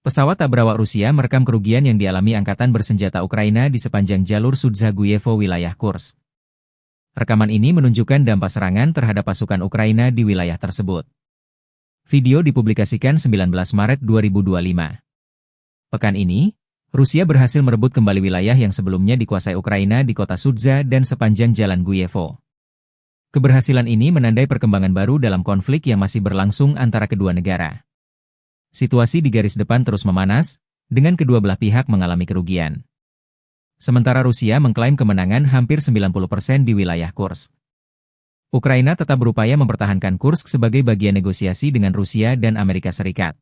Pesawat tak berawak Rusia merekam kerugian yang dialami angkatan bersenjata Ukraina di sepanjang jalur Sudza-Guyevo wilayah Kursk. Rekaman ini menunjukkan dampak serangan terhadap pasukan Ukraina di wilayah tersebut. Video dipublikasikan 19 Maret 2025. Pekan ini, Rusia berhasil merebut kembali wilayah yang sebelumnya dikuasai Ukraina di kota Sudza dan sepanjang jalan Guyevo. Keberhasilan ini menandai perkembangan baru dalam konflik yang masih berlangsung antara kedua negara. Situasi di garis depan terus memanas, dengan kedua belah pihak mengalami kerugian. Sementara Rusia mengklaim kemenangan hampir 90% di wilayah Kursk. Ukraina tetap berupaya mempertahankan Kursk sebagai bagian negosiasi dengan Rusia dan Amerika Serikat.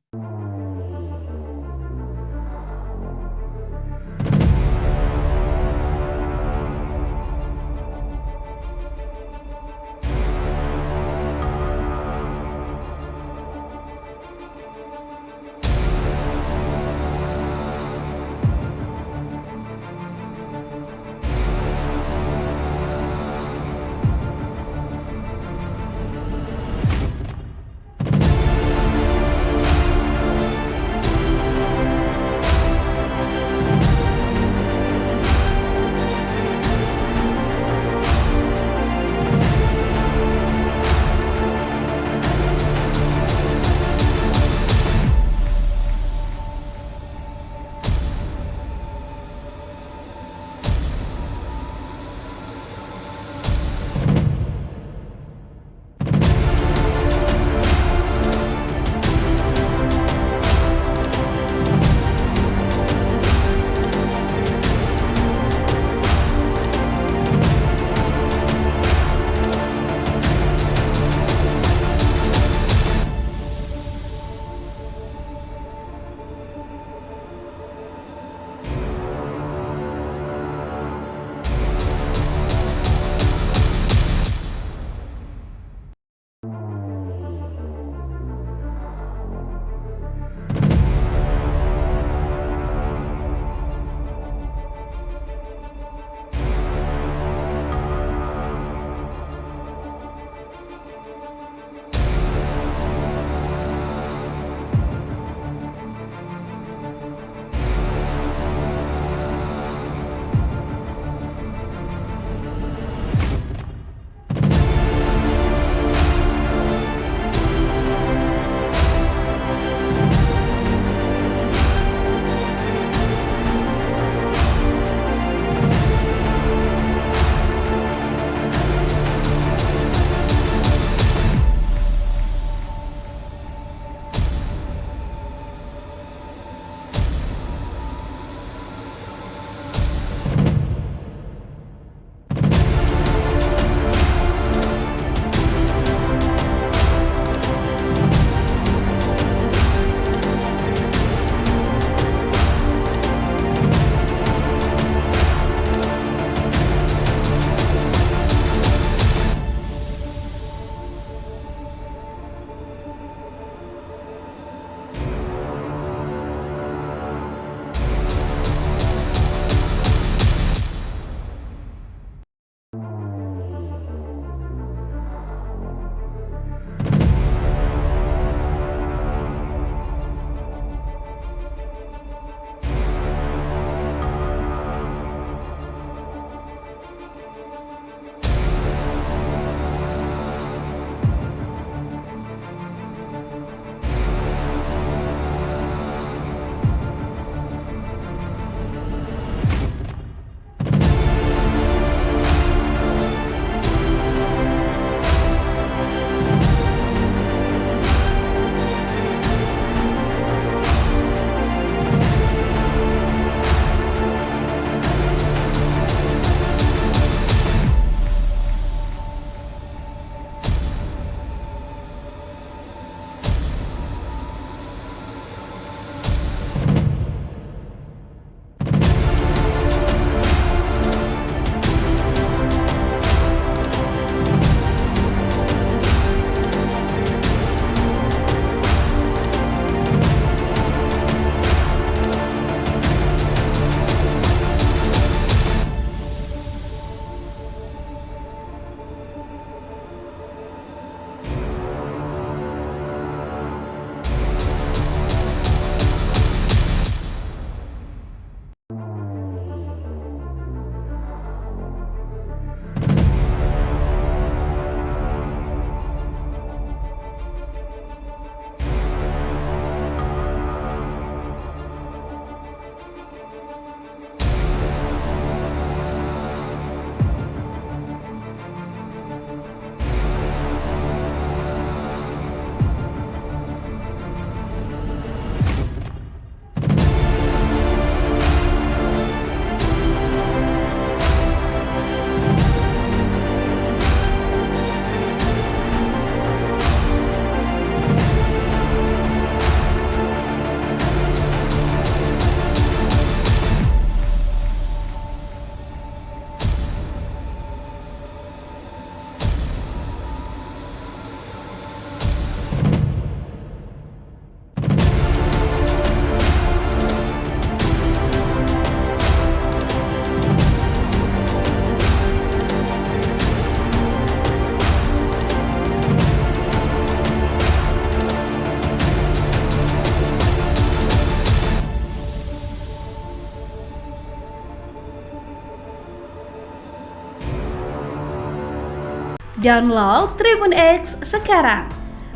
Download Tribun X sekarang.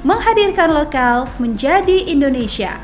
Menghadirkan lokal menjadi Indonesia.